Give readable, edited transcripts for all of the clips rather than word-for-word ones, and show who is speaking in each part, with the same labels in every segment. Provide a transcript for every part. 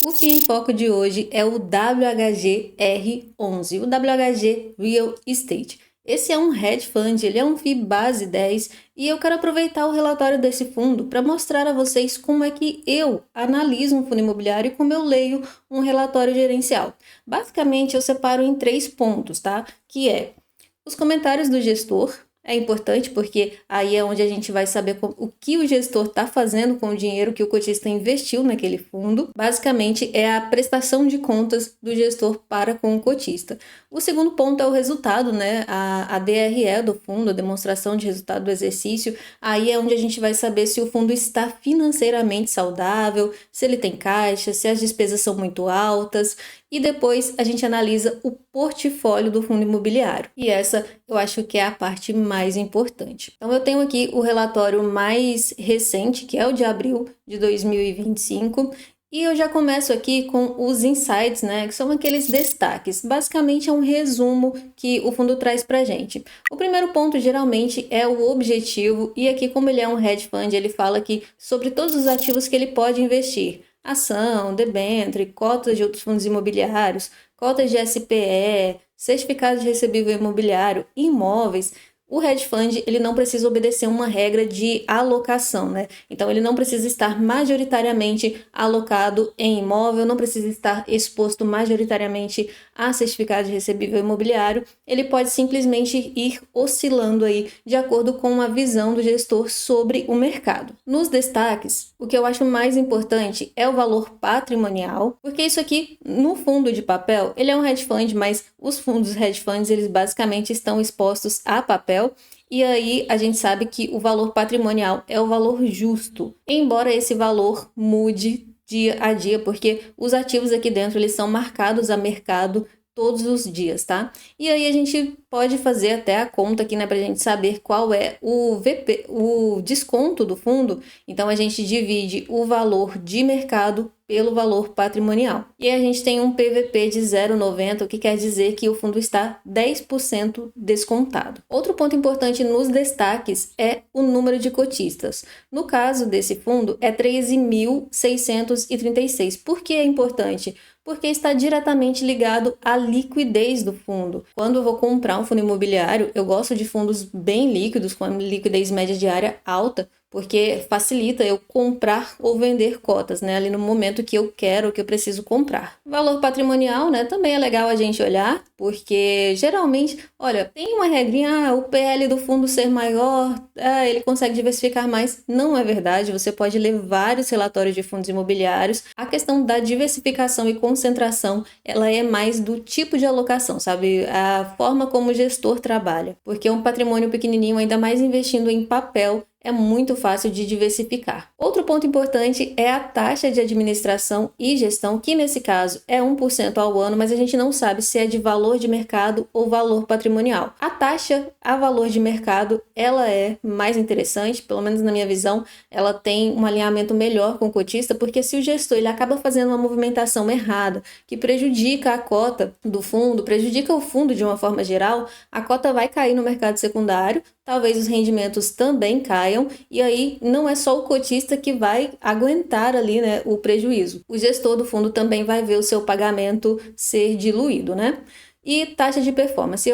Speaker 1: O que em foco de hoje é o WHG-R11, o WHG Real Estate. Esse é um hedge fund, ele é um FII base 10 e eu quero aproveitar o relatório desse fundo para mostrar a vocês como é que eu analiso um fundo imobiliário e como eu leio um relatório gerencial. Basicamente, eu separo em 3 pontos, tá? Que é os comentários do gestor. É importante porque aí é onde a gente vai saber o que o gestor está fazendo com o dinheiro que o cotista investiu naquele fundo. Basicamente, é a prestação de contas do gestor para com o cotista. O segundo ponto é o resultado, né? A DRE do fundo, a demonstração de resultado do exercício. Aí é onde a gente vai saber se o fundo está financeiramente saudável, se ele tem caixa, se as despesas são muito altas. E depois a gente analisa o portfólio do fundo imobiliário. E essa eu acho que é a parte mais importante. Então eu tenho aqui o relatório mais recente, que é o de abril de 2025. E eu já começo aqui com os insights, né, que são aqueles destaques. Basicamente é um resumo que o fundo traz pra gente. O primeiro ponto geralmente é o objetivo, e aqui como ele é um hedge fund, ele fala aqui sobre todos os ativos que ele pode investir. Ação, debênture, cotas de outros fundos imobiliários, cotas de SPE, certificados de recebível imobiliário, imóveis. O hedge fund, ele não precisa obedecer uma regra de alocação, né? Então, ele não precisa estar majoritariamente alocado em imóvel, não precisa estar exposto majoritariamente a certificado de recebível imobiliário. Ele pode simplesmente ir oscilando aí de acordo com a visão do gestor sobre o mercado. Nos destaques, o que eu acho mais importante é o valor patrimonial, porque isso aqui, no fundo de papel, ele é um hedge fund, mas os fundos hedge funds, eles basicamente estão expostos a papel. E aí a gente sabe que o valor patrimonial é o valor justo, embora esse valor mude dia a dia, porque os ativos aqui dentro eles são marcados a mercado todos os dias, tá? E aí a gente pode fazer até a conta aqui, né, pra gente saber qual é o VP, o desconto do fundo. Então a gente divide o valor de mercado pelo valor patrimonial. E a gente tem um PVP de 0,90, o que quer dizer que o fundo está 10% descontado. Outro ponto importante nos destaques é o número de cotistas. No caso desse fundo, é 13.636. Por que é importante? Porque está diretamente ligado à liquidez do fundo. Quando eu vou comprar um fundo imobiliário, eu gosto de fundos bem líquidos, com a liquidez média diária alta, porque facilita eu comprar ou vender cotas, né, ali no momento que eu quero, que eu preciso comprar. Valor patrimonial, né, também é legal a gente olhar, porque geralmente, olha, tem uma regrinha, o PL do fundo ser maior, ele consegue diversificar mais. Não é verdade, você pode ler vários relatórios de fundos imobiliários. A questão da diversificação e concentração, ela é mais do tipo de alocação, sabe? A forma como o gestor trabalha, porque um patrimônio pequenininho, ainda mais investindo em papel, é muito fácil de diversificar. Outro ponto importante é a taxa de administração e gestão, que nesse caso é 1% ao ano, mas a gente não sabe se é de valor de mercado ou valor patrimonial. A taxa a valor de mercado, ela é mais interessante, pelo menos na minha visão, ela tem um alinhamento melhor com o cotista, porque se o gestor ele acaba fazendo uma movimentação errada, que prejudica a cota do fundo, prejudica o fundo de uma forma geral, a cota vai cair no mercado secundário, talvez os rendimentos também caiam, e aí não é só o cotista que vai aguentar ali, né, o prejuízo. O gestor do fundo também vai ver o seu pagamento ser diluído, né? E taxa de performance.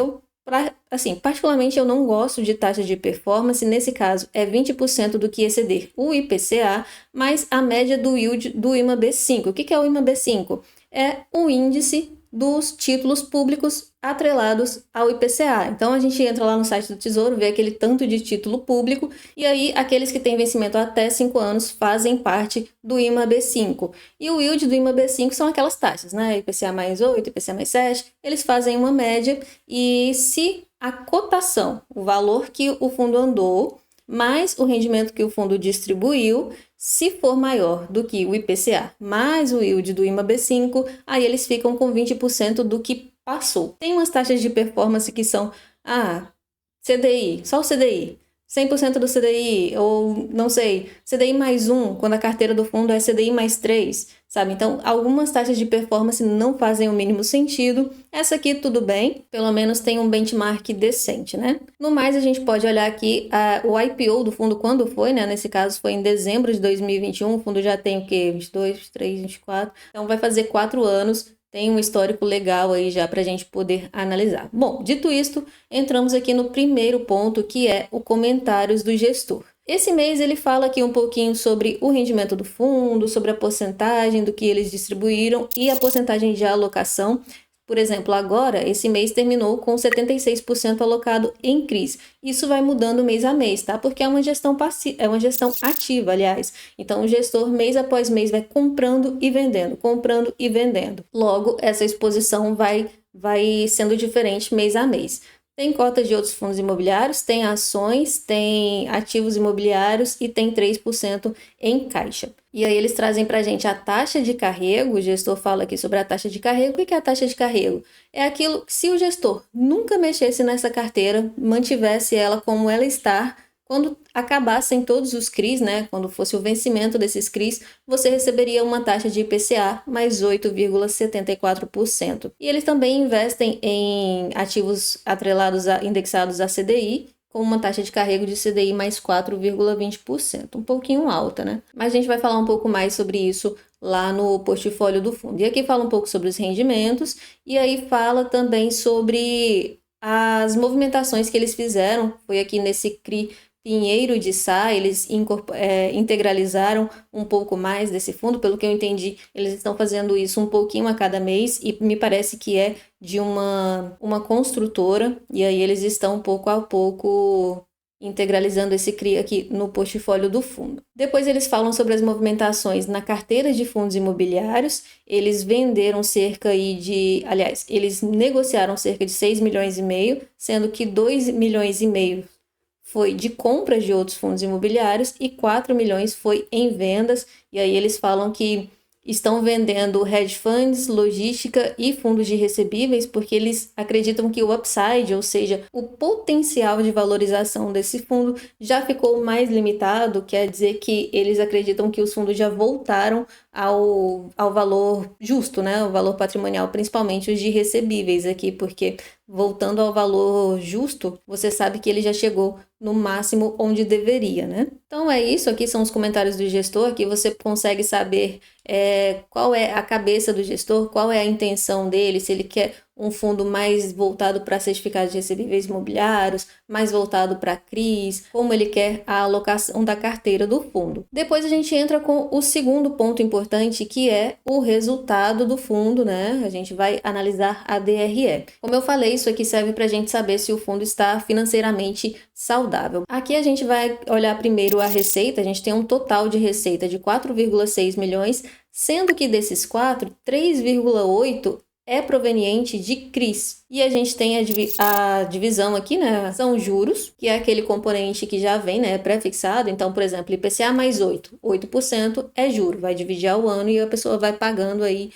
Speaker 1: Particularmente eu não gosto de taxa de performance, nesse caso é 20% do que exceder o IPCA, mais a média do yield do IMAB5. O que é o IMAB5? É o índice dos títulos públicos atrelados ao IPCA. Então a gente entra lá no site do Tesouro, vê aquele tanto de título público, e aí aqueles que têm vencimento até 5 anos fazem parte do IMAB5. E o yield do IMAB5 são aquelas taxas, né? IPCA mais 8, IPCA mais 7, eles fazem uma média, e se a cotação, o valor que o fundo andou, mais o rendimento que o fundo distribuiu, se for maior do que o IPCA mais o yield do IMAB5, aí eles ficam com 20% do que passou. Tem umas taxas de performance que são CDI, só o CDI. 100% do CDI, ou não sei, CDI mais 1, quando a carteira do fundo é CDI mais 3, sabe? Então, algumas taxas de performance não fazem o mínimo sentido. Essa aqui tudo bem, pelo menos tem um benchmark decente, né? No mais, a gente pode olhar aqui o IPO do fundo, quando foi, né? Nesse caso foi em dezembro de 2021, o fundo já tem o quê? 22, 23, 24, então vai fazer 4 anos. Tem um histórico legal aí já para a gente poder analisar. Bom, dito isto, entramos aqui no primeiro ponto, que é o comentários do gestor. Esse mês ele fala aqui um pouquinho sobre o rendimento do fundo, sobre a porcentagem do que eles distribuíram e a porcentagem de alocação. Por exemplo, agora, esse mês terminou com 76% alocado em CRIs. Isso vai mudando mês a mês, tá? Porque é uma gestão passiva, é uma gestão ativa, aliás. Então, o gestor, mês após mês, vai comprando e vendendo, comprando e vendendo. Logo, essa exposição vai sendo diferente mês a mês. Tem cotas de outros fundos imobiliários, tem ações, tem ativos imobiliários e tem 3% em caixa. E aí eles trazem para a gente a taxa de carrego, o gestor fala aqui sobre a taxa de carrego. O que é a taxa de carrego? É aquilo que, se o gestor nunca mexesse nessa carteira, mantivesse ela como ela está, quando acabassem todos os CRIs, né, quando fosse o vencimento desses CRIs, você receberia uma taxa de IPCA mais 8,74%. E eles também investem em ativos indexados a CDI, com uma taxa de carrego de CDI mais 4,20%, um pouquinho alta, né? Mas a gente vai falar um pouco mais sobre isso lá no portfólio do fundo. E aqui fala um pouco sobre os rendimentos, e aí fala também sobre as movimentações que eles fizeram. Foi aqui nesse CRI Pinheiro de Sá, eles integralizaram um pouco mais desse fundo. Pelo que eu entendi, eles estão fazendo isso um pouquinho a cada mês, e me parece que é de uma construtora, e aí eles estão pouco a pouco integralizando esse CRI aqui no portfólio do fundo. Depois eles falam sobre as movimentações na carteira de fundos imobiliários. Eles venderam eles negociaram cerca de 6 milhões e meio, sendo que 2 milhões e meio foi de compras de outros fundos imobiliários e 4 milhões foi em vendas. E aí eles falam que estão vendendo hedge funds, logística e fundos de recebíveis, porque eles acreditam que o upside, ou seja, o potencial de valorização desse fundo, já ficou mais limitado. Quer dizer que eles acreditam que os fundos já voltaram ao valor justo, né? O valor patrimonial, principalmente os de recebíveis aqui, porque voltando ao valor justo, você sabe que ele já chegou no máximo onde deveria, né? Então é isso, aqui são os comentários do gestor, aqui você consegue saber qual é a cabeça do gestor, qual é a intenção dele, se ele quer um fundo mais voltado para certificados de recebíveis imobiliários, mais voltado para CRIs, como ele quer a alocação da carteira do fundo. Depois a gente entra com o segundo ponto importante, que é o resultado do fundo, né? A gente vai analisar a DRE. Como eu falei, isso aqui serve para a gente saber se o fundo está financeiramente saudável. Aqui a gente vai olhar primeiro a receita. A gente tem um total de receita de 4,6 milhões, sendo que desses 4, 3,8 é proveniente de CRIs. E a gente tem a divisão aqui, né? São juros, que é aquele componente que já vem, né, pré-fixado. Então, por exemplo, IPCA mais 8% é juro, vai dividir ao ano e a pessoa vai pagando aí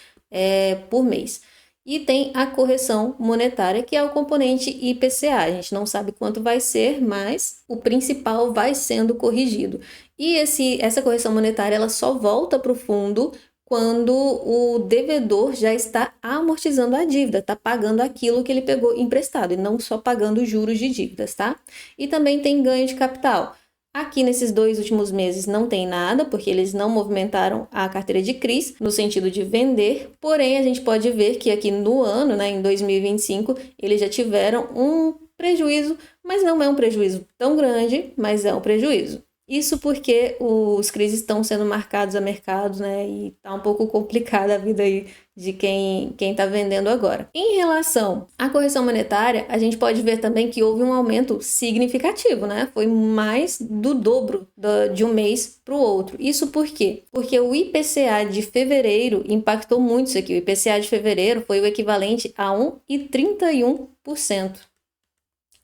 Speaker 1: por mês. E tem a correção monetária, que é o componente IPCA. A gente não sabe quanto vai ser, mas o principal vai sendo corrigido. E essa correção monetária, ela só volta para o fundo quando o devedor já está amortizando a dívida, está pagando aquilo que ele pegou emprestado, e não só pagando juros de dívidas, tá? E também tem ganho de capital. Aqui nesses 2 últimos meses não tem nada, porque eles não movimentaram a carteira de CRIs no sentido de vender, porém a gente pode ver que aqui no ano, né, em 2025, eles já tiveram um prejuízo, mas não é um prejuízo tão grande, mas é um prejuízo. Isso porque os CRIs estão sendo marcados a mercado, né? E tá um pouco complicada a vida aí de quem tá vendendo agora. Em relação à correção monetária, a gente pode ver também que houve um aumento significativo, né? Foi mais do dobro de um mês para o outro. Isso por quê? Porque o IPCA de fevereiro impactou muito isso aqui. O IPCA de fevereiro foi o equivalente a 1,31%.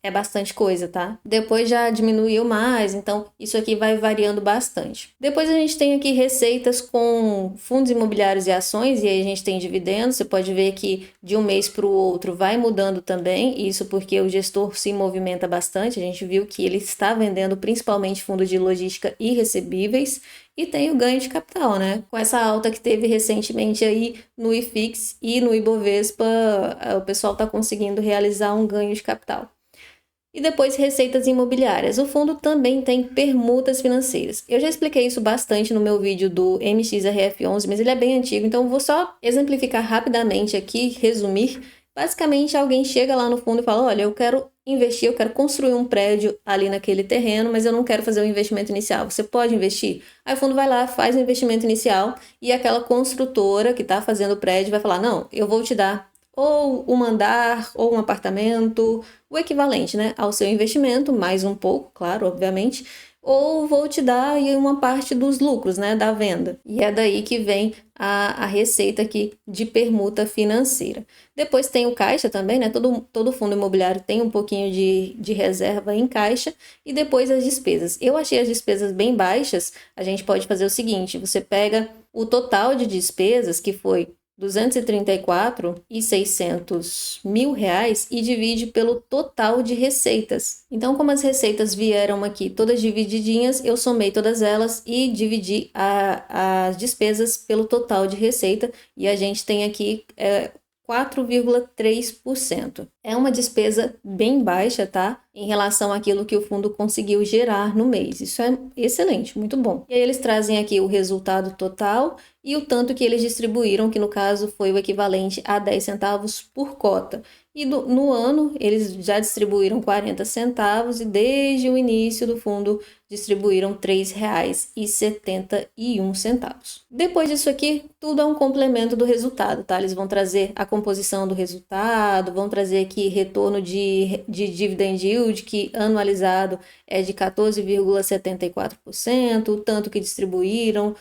Speaker 1: é bastante coisa, tá? Depois já diminuiu mais, então isso aqui vai variando bastante. Depois a gente tem aqui receitas com fundos imobiliários e ações, e aí a gente tem dividendos. Você pode ver que de um mês para o outro vai mudando também, isso porque o gestor se movimenta bastante. A gente viu que ele está vendendo principalmente fundos de logística e recebíveis, e tem o ganho de capital, né? Com essa alta que teve recentemente aí no IFIX e no Ibovespa, o pessoal está conseguindo realizar um ganho de capital. E depois receitas imobiliárias. O fundo também tem permutas financeiras. Eu já expliquei isso bastante no meu vídeo do MXRF11, mas ele é bem antigo, então vou só exemplificar rapidamente aqui, resumir. Basicamente, alguém chega lá no fundo e fala, olha, eu quero investir, eu quero construir um prédio ali naquele terreno, mas eu não quero fazer o investimento inicial. Você pode investir? Aí o fundo vai lá, faz o investimento inicial e aquela construtora que está fazendo o prédio vai falar, não, eu vou te dar ou um andar, ou um apartamento, o equivalente, né, ao seu investimento, mais um pouco, claro, obviamente, ou vou te dar aí uma parte dos lucros, né, da venda. E é daí que vem a receita aqui de permuta financeira. Depois tem o caixa também, né, todo fundo imobiliário tem um pouquinho de reserva em caixa, e depois as despesas. Eu achei as despesas bem baixas. A gente pode fazer o seguinte, você pega o total de despesas, que foi 234.600 mil reais, e divide pelo total de receitas. Então, como as receitas vieram aqui todas divididinhas, eu somei todas elas e dividi as despesas pelo total de receita, e a gente tem aqui 4,3%. É uma despesa bem baixa, tá? Em relação àquilo que o fundo conseguiu gerar no mês. Isso é excelente, muito bom. E aí eles trazem aqui o resultado total e o tanto que eles distribuíram, que no caso foi o equivalente a 10 centavos por cota. E no ano, eles já distribuíram 40 centavos e desde o início do fundo distribuíram R$ 3,71. Depois disso aqui, tudo é um complemento do resultado, tá? Eles vão trazer a composição do resultado, vão trazer aqui retorno de dividend yield, que anualizado é de 14,74%, o tanto que distribuíram,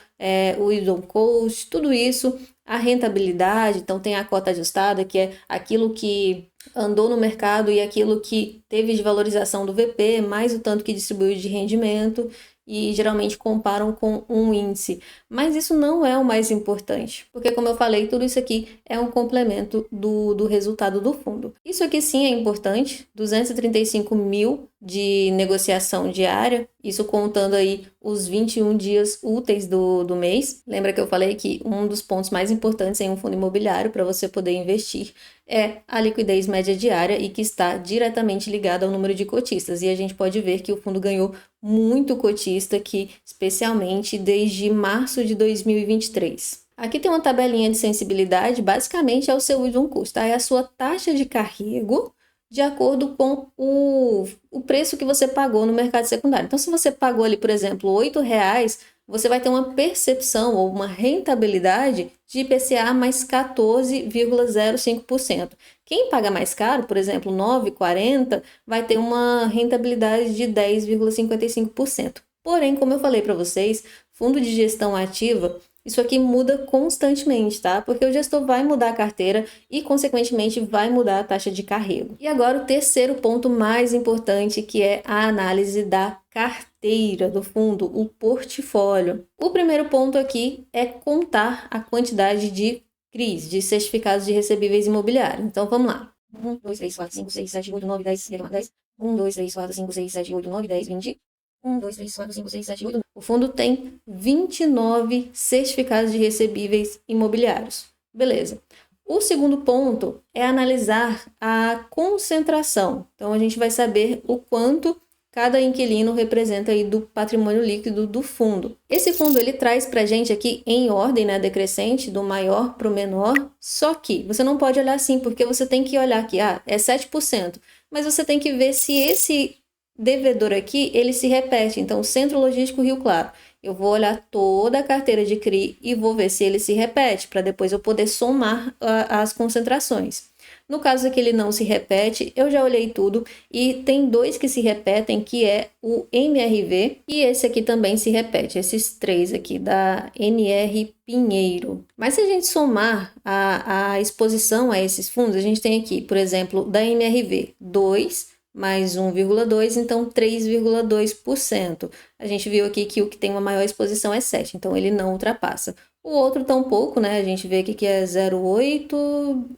Speaker 1: o yield on cost, tudo isso. A rentabilidade, então tem a cota ajustada, que é aquilo que andou no mercado e aquilo que teve de valorização do VP, mais o tanto que distribuiu de rendimento, e geralmente comparam com um índice. Mas isso não é o mais importante, porque como eu falei, tudo isso aqui é um complemento do resultado do fundo. Isso aqui sim é importante, 235 mil de negociação diária, isso contando aí os 21 dias úteis do mês. Lembra que eu falei que um dos pontos mais importantes em um fundo imobiliário para você poder investir é a liquidez média diária, e que está diretamente ligada ao número de cotistas. E a gente pode ver que o fundo ganhou muito cotista aqui, especialmente desde março de 2023. Aqui tem uma tabelinha de sensibilidade, basicamente é o seu yield on cost, tá? É a sua taxa de carrego de acordo com o preço que você pagou no mercado secundário. Então, se você pagou ali, por exemplo, R$ 8,00, você vai ter uma percepção ou uma rentabilidade de IPCA mais 14,05%. Quem paga mais caro, por exemplo, R$ 9,40, vai ter uma rentabilidade de 10,55%. Porém, como eu falei para vocês, fundo de gestão ativa, isso aqui muda constantemente, tá? Porque o gestor vai mudar a carteira e, consequentemente, vai mudar a taxa de carrego. E agora o terceiro ponto mais importante, que é a análise da carteira do fundo, o portfólio. O primeiro ponto aqui é contar a quantidade de CRIs, de certificados de recebíveis imobiliários. Então, vamos lá. 1, 2, 3, 4, 5, 6, 7, 8, 9, 10, 10. 1, 2, 3, 4, 5, 6, 7, 8, 9, 10, 20. 1, 2, 3, 4, 5, 6, 7, 8. O fundo tem 29 certificados de recebíveis imobiliários. Beleza. O segundo ponto é analisar a concentração. Então, a gente vai saber o quanto cada inquilino representa aí do patrimônio líquido do fundo. Esse fundo ele traz para a gente aqui em ordem, né, decrescente, do maior para o menor, só que você não pode olhar assim, porque você tem que olhar aqui, é 7%, mas você tem que ver se esse devedor aqui, ele se repete. Então, Centro Logístico Rio Claro, eu vou olhar toda a carteira de CRI e vou ver se ele se repete, para depois eu poder somar as concentrações. No caso que ele não se repete, eu já olhei tudo e tem dois que se repetem, que é o MRV e esse aqui também se repete, esses três aqui da NR Pinheiro. Mas se a gente somar a exposição a esses fundos, a gente tem aqui, por exemplo, da MRV, 2 mais 1,2, então 3,2%. A gente viu aqui que o que tem uma maior exposição é 7, então ele não ultrapassa. O outro tampouco, né? A gente vê aqui que é 0,8,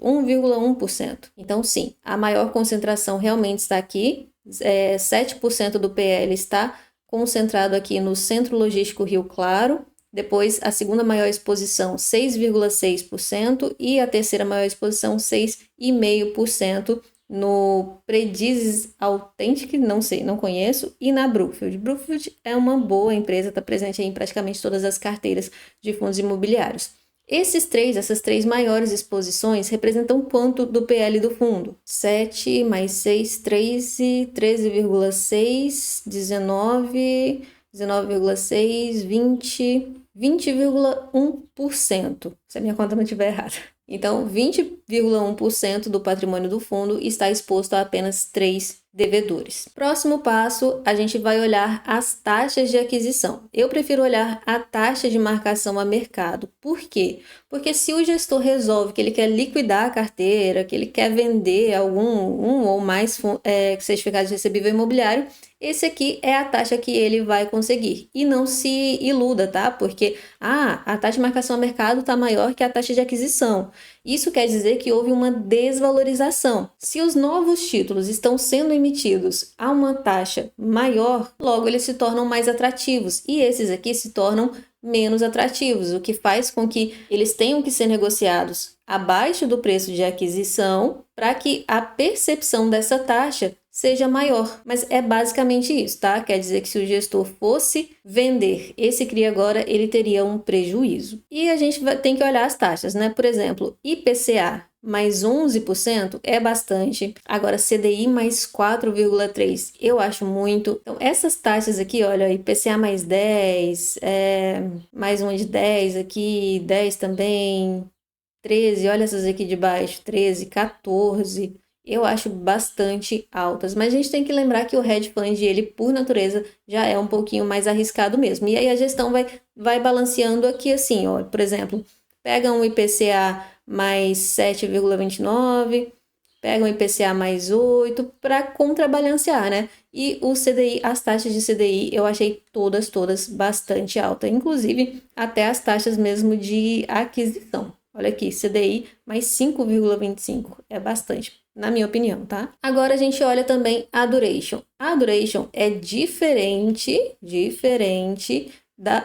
Speaker 1: 1,1%. Então, sim, a maior concentração realmente está aqui. 7% do PL está concentrado aqui no Centro Logístico Rio Claro. Depois, a segunda maior exposição, 6,6%. E a terceira maior exposição, 6,5%. No Predizes Authentic, não sei, não conheço, e na Brookfield. Brookfield é uma boa empresa, está presente em praticamente todas as carteiras de fundos imobiliários. Essas três maiores exposições representam quanto do PL do fundo? 7 mais 6, 13, 13,6, 19, 19,6, 20, 20,1%, se a minha conta não estiver errada. Então, 20,1% do patrimônio do fundo está exposto a apenas 3 devedores. Próximo passo, a gente vai olhar as taxas de aquisição. Eu prefiro olhar a taxa de marcação a mercado. Por quê? Porque se o gestor resolve que ele quer liquidar a carteira, que ele quer vender um ou mais certificados de recebível imobiliário, esse aqui é a taxa que ele vai conseguir. E não se iluda, tá? Porque a taxa de marcação a mercado está maior que a taxa de aquisição. Isso quer dizer que houve uma desvalorização. Se os novos títulos estão sendo emitidos a uma taxa maior, logo eles se tornam mais atrativos. E esses aqui se tornam menos atrativos, o que faz com que eles tenham que ser negociados abaixo do preço de aquisição para que a percepção dessa taxa seja maior. Mas é basicamente isso, tá? Quer dizer que se o gestor fosse vender esse CRI agora, ele teria um prejuízo. E a gente tem que olhar as taxas, né? Por exemplo, IPCA mais 11% é bastante. Agora, CDI mais 4,3%, eu acho muito. Então, essas taxas aqui, olha, IPCA mais 10, mais uma de 10 aqui, 10 também, 13, olha essas aqui de baixo, 13, 14... eu acho bastante altas, mas a gente tem que lembrar que o hedge fund, ele por natureza, já é um pouquinho mais arriscado mesmo. E aí a gestão vai balanceando aqui assim, ó, por exemplo, pega um IPCA mais 7,29, pega um IPCA mais 8 para contrabalancear, né? E o CDI, as taxas de CDI, eu achei todas bastante altas, inclusive até as taxas mesmo de aquisição. Olha aqui, CDI mais 5,25, é bastante, na minha opinião, tá? Agora a gente olha também a duration. A duration é diferente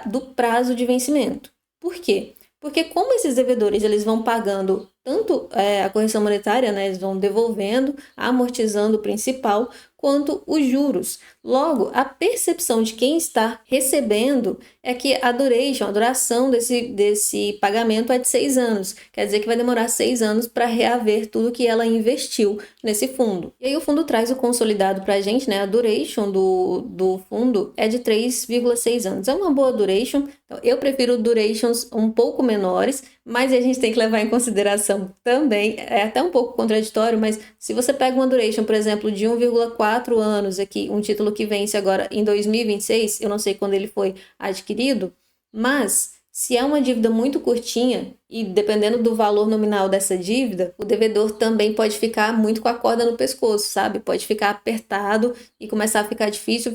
Speaker 1: do prazo de vencimento. Por quê? Porque como esses devedores eles vão pagando tanto a correção monetária, né, eles vão devolvendo, amortizando o principal, quanto os juros. Logo, a percepção de quem está recebendo é que a duração desse pagamento é de 6 anos. Quer dizer que vai demorar 6 anos para reaver tudo que ela investiu nesse fundo. E aí o fundo traz o consolidado para a gente, né? A duration do fundo é de 3,6 anos. É uma boa duration. Então, eu prefiro durations um pouco menores, mas a gente tem que levar em consideração também, é até um pouco contraditório, mas se você pega uma duration, por exemplo, de 1,4 anos aqui, um título que vence agora em 2026, eu não sei quando ele foi adquirido, mas se é uma dívida muito curtinha e dependendo do valor nominal dessa dívida, o devedor também pode ficar muito com a corda no pescoço, sabe? Pode ficar apertado e começar a ficar difícil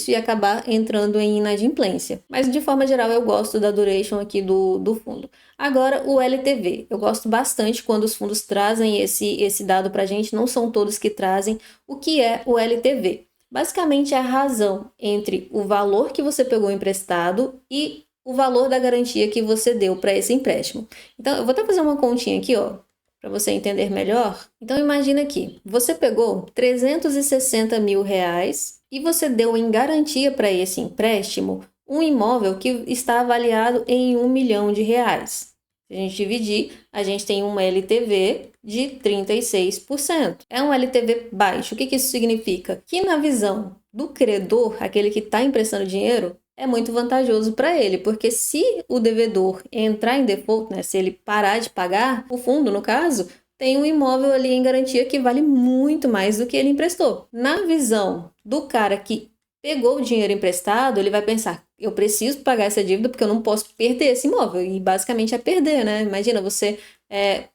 Speaker 1: e acabar entrando em inadimplência. Mas de forma geral eu gosto da duration aqui do fundo. Agora o LTV, eu gosto bastante quando os fundos trazem esse dado pra gente, não são todos que trazem. O que é o LTV? Basicamente é a razão entre o valor que você pegou emprestado e o valor da garantia que você deu para esse empréstimo. Então, eu vou até fazer uma continha aqui, ó, para você entender melhor. Então, imagina aqui, você pegou 360 mil reais e você deu em garantia para esse empréstimo um imóvel que está avaliado em 1 milhão de reais. Se a gente dividir, a gente tem um LTV de 36%. É um LTV baixo. O que isso significa? Que na visão do credor, aquele que está emprestando dinheiro, é muito vantajoso para ele, porque se o devedor entrar em default, né, se ele parar de pagar, o fundo, no caso, tem um imóvel ali em garantia que vale muito mais do que ele emprestou. Na visão do cara que pegou o dinheiro emprestado, ele vai pensar, eu preciso pagar essa dívida porque eu não posso perder esse imóvel. E basicamente é perder, né? Imagina você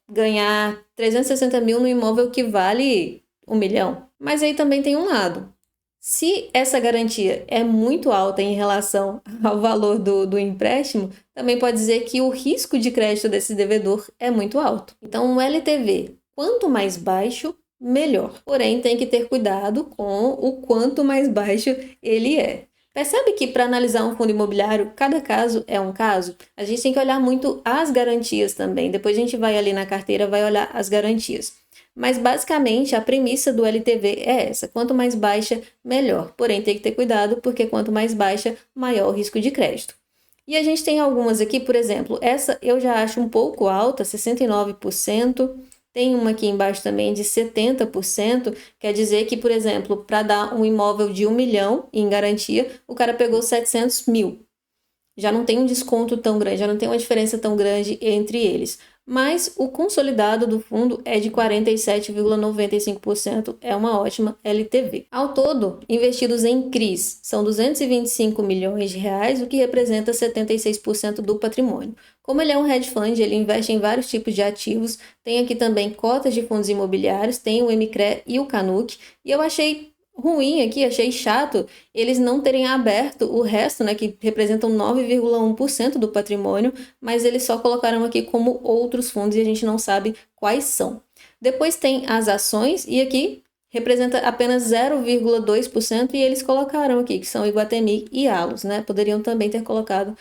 Speaker 1: ganhar 360 mil no imóvel que vale 1 milhão. Mas aí também tem um lado. Se essa garantia é muito alta em relação ao valor do empréstimo, também pode dizer que o risco de crédito desse devedor é muito alto. Então, o LTV, quanto mais baixo, melhor. Porém, tem que ter cuidado com o quanto mais baixo ele é. Percebe que para analisar um fundo imobiliário, cada caso é um caso? A gente tem que olhar muito as garantias também. Depois a gente vai ali na carteira, vai olhar as garantias. Mas basicamente a premissa do LTV é essa: quanto mais baixa, melhor. Porém, tem que ter cuidado, porque quanto mais baixa, maior o risco de crédito. E a gente tem algumas aqui, por exemplo, essa eu já acho um pouco alta, 69%. Tem uma aqui embaixo também de 70%, quer dizer que, por exemplo, para dar um imóvel de 1 milhão em garantia, o cara pegou 700 mil. Já não tem um desconto tão grande, já não tem uma diferença tão grande entre eles. Mas o consolidado do fundo é de 47,95%, é uma ótima LTV. Ao todo, investidos em CRIs são 225 milhões de reais, o que representa 76% do patrimônio. Como ele é um hedge fund, ele investe em vários tipos de ativos, tem aqui também cotas de fundos imobiliários, tem o MCRE e o Canuc, e eu achei ruim aqui, achei chato eles não terem aberto o resto, né, que representam 9,1% do patrimônio, mas eles só colocaram aqui como outros fundos e a gente não sabe quais são. Depois tem as ações e aqui representa apenas 0,2% e eles colocaram aqui, que são Iguatemi e Allos, né? Poderiam também ter colocado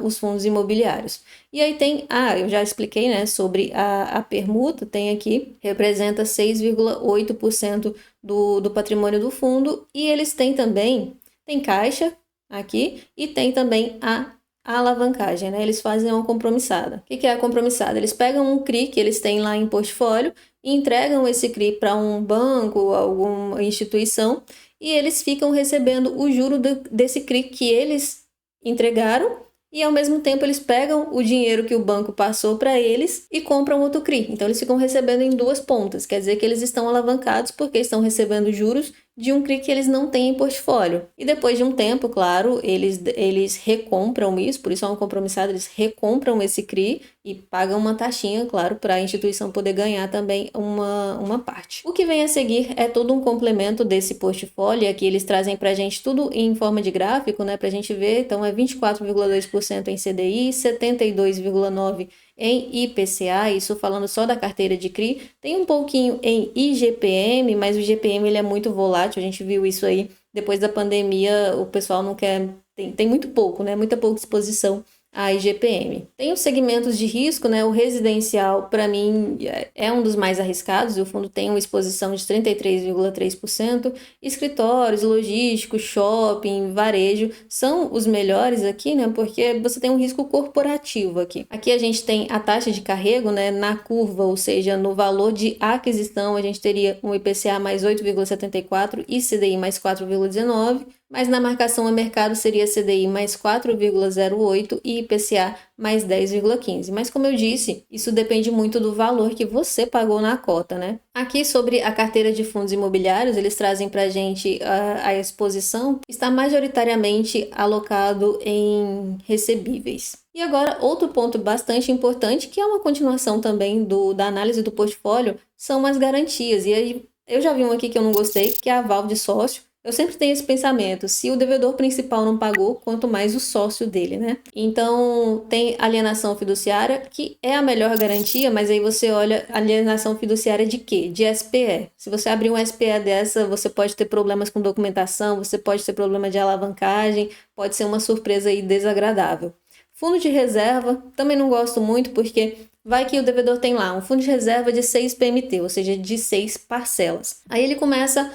Speaker 1: os fundos imobiliários. E aí tem, eu já expliquei, né, sobre a permuta, tem aqui, representa 6,8% do patrimônio do fundo, e eles têm também, tem caixa aqui, e tem também a alavancagem, né? Eles fazem uma compromissada. O que é a compromissada? Eles pegam um CRI que eles têm lá em portfólio e entregam esse CRI para um banco, alguma instituição, e eles ficam recebendo o juro desse CRI que eles entregaram, e ao mesmo tempo eles pegam o dinheiro que o banco passou para eles e compram outro CRI. Então eles ficam recebendo em duas pontas, quer dizer que eles estão alavancados porque estão recebendo juros de um CRI que eles não têm em portfólio. E depois de um tempo, claro, eles recompram isso, por isso é um compromissado, eles recompram esse CRI e pagam uma taxinha, claro, para a instituição poder ganhar também uma parte. O que vem a seguir é todo um complemento desse portfólio, aqui eles trazem para a gente tudo em forma de gráfico, né, para a gente ver, então é 24,2% em CDI, 72,9% em IPCA, isso falando só da carteira de CRI, tem um pouquinho em IGPM, mas o IGPM ele é muito volátil, a gente viu isso aí, depois da pandemia o pessoal não quer, tem muito pouco, né, muita pouca exposição a IGPM. Tem os segmentos de risco, né? O residencial, para mim, é um dos mais arriscados, e o fundo tem uma exposição de 33,3%. Escritórios, logísticos, shopping, varejo são os melhores aqui, né? Porque você tem um risco corporativo aqui. Aqui a gente tem a taxa de carrego, né? Na curva, ou seja, no valor de aquisição, a gente teria um IPCA mais 8,74 e CDI mais 4,19. Mas na marcação a mercado seria CDI mais 4,08 e IPCA mais 10,15. Mas como eu disse, isso depende muito do valor que você pagou na cota, né? Aqui sobre a carteira de fundos imobiliários, eles trazem para a gente a exposição, está majoritariamente alocado em recebíveis. E agora, outro ponto bastante importante, que é uma continuação também da análise do portfólio, são as garantias. E aí, eu já vi um aqui que eu não gostei, que é a aval de sócio. Eu sempre tenho esse pensamento, se o devedor principal não pagou, quanto mais o sócio dele, né? Então, tem alienação fiduciária, que é a melhor garantia, mas aí você olha alienação fiduciária de quê? De SPE. Se você abrir um SPE dessa, você pode ter problemas com documentação, você pode ter problema de alavancagem, pode ser uma surpresa aí desagradável. Fundo de reserva, também não gosto muito, porque vai que o devedor tem lá um fundo de reserva de 6 PMT, ou seja, de 6 parcelas. Aí ele começa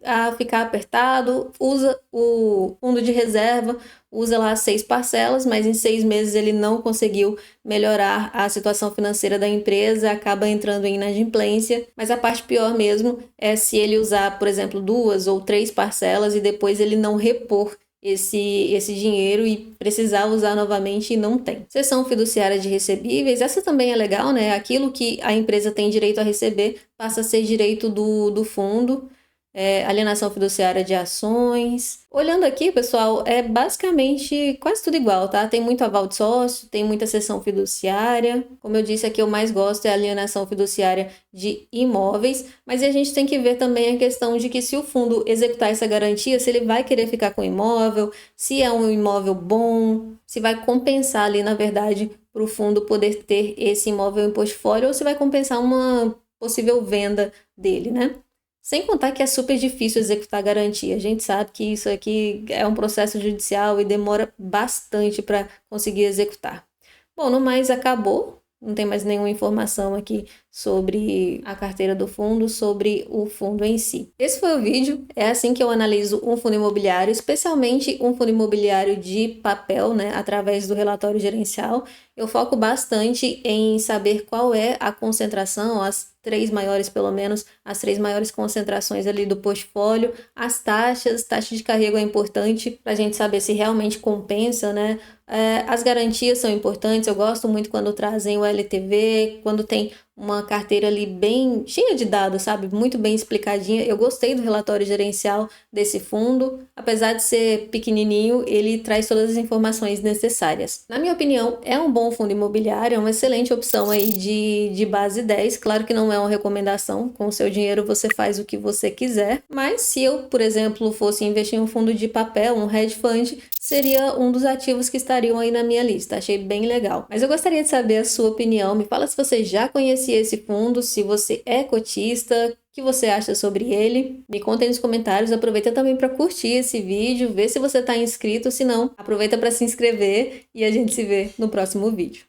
Speaker 1: a ficar apertado, usa o fundo de reserva, usa lá 6 parcelas, mas em 6 meses ele não conseguiu melhorar a situação financeira da empresa, acaba entrando em inadimplência, mas a parte pior mesmo é se ele usar, por exemplo, 2 ou 3 parcelas e depois ele não repor esse dinheiro e precisar usar novamente e não tem. Cessão fiduciária de recebíveis, essa também é legal, né? Aquilo que a empresa tem direito a receber passa a ser direito do fundo. alienação fiduciária de ações. Olhando aqui, pessoal, é basicamente quase tudo igual, tá? Tem muito aval de sócio, tem muita cessão fiduciária. Como eu disse aqui, eu mais gosto é a alienação fiduciária de imóveis, mas a gente tem que ver também a questão de que se o fundo executar essa garantia, se ele vai querer ficar com o imóvel, se é um imóvel bom, se vai compensar ali, na verdade, para o fundo poder ter esse imóvel em portfólio ou se vai compensar uma possível venda dele, né? Sem contar que é super difícil executar garantia. A gente sabe que isso aqui é um processo judicial e demora bastante para conseguir executar. Bom, no mais, acabou. Não tem mais nenhuma informação aqui sobre a carteira do fundo, sobre o fundo em si. Esse foi o vídeo. É assim que eu analiso um fundo imobiliário, especialmente um fundo imobiliário de papel, né, através do relatório gerencial. Eu foco bastante em saber qual é a concentração, as três maiores, pelo menos, as três maiores concentrações ali do portfólio, as taxa de carrego é importante para a gente saber se realmente compensa, né? As garantias são importantes, eu gosto muito quando trazem o LTV, quando tem uma carteira ali bem cheia de dados, sabe? Muito bem explicadinha. Eu gostei do relatório gerencial desse fundo. Apesar de ser pequenininho, ele traz todas as informações necessárias. Na minha opinião, é um bom fundo imobiliário, é uma excelente opção aí de base 10. Claro que não é uma recomendação. Com o seu dinheiro você faz o que você quiser. Mas se eu, por exemplo, fosse investir em um fundo de papel, um hedge fund, seria um dos ativos que estariam aí na minha lista. Achei bem legal. Mas eu gostaria de saber a sua opinião. Me fala se você já conhecia esse fundo, se você é cotista, o que você acha sobre ele. Me conta aí nos comentários. Aproveita também para curtir esse vídeo, ver se você está inscrito. Se não, aproveita para se inscrever e a gente se vê no próximo vídeo.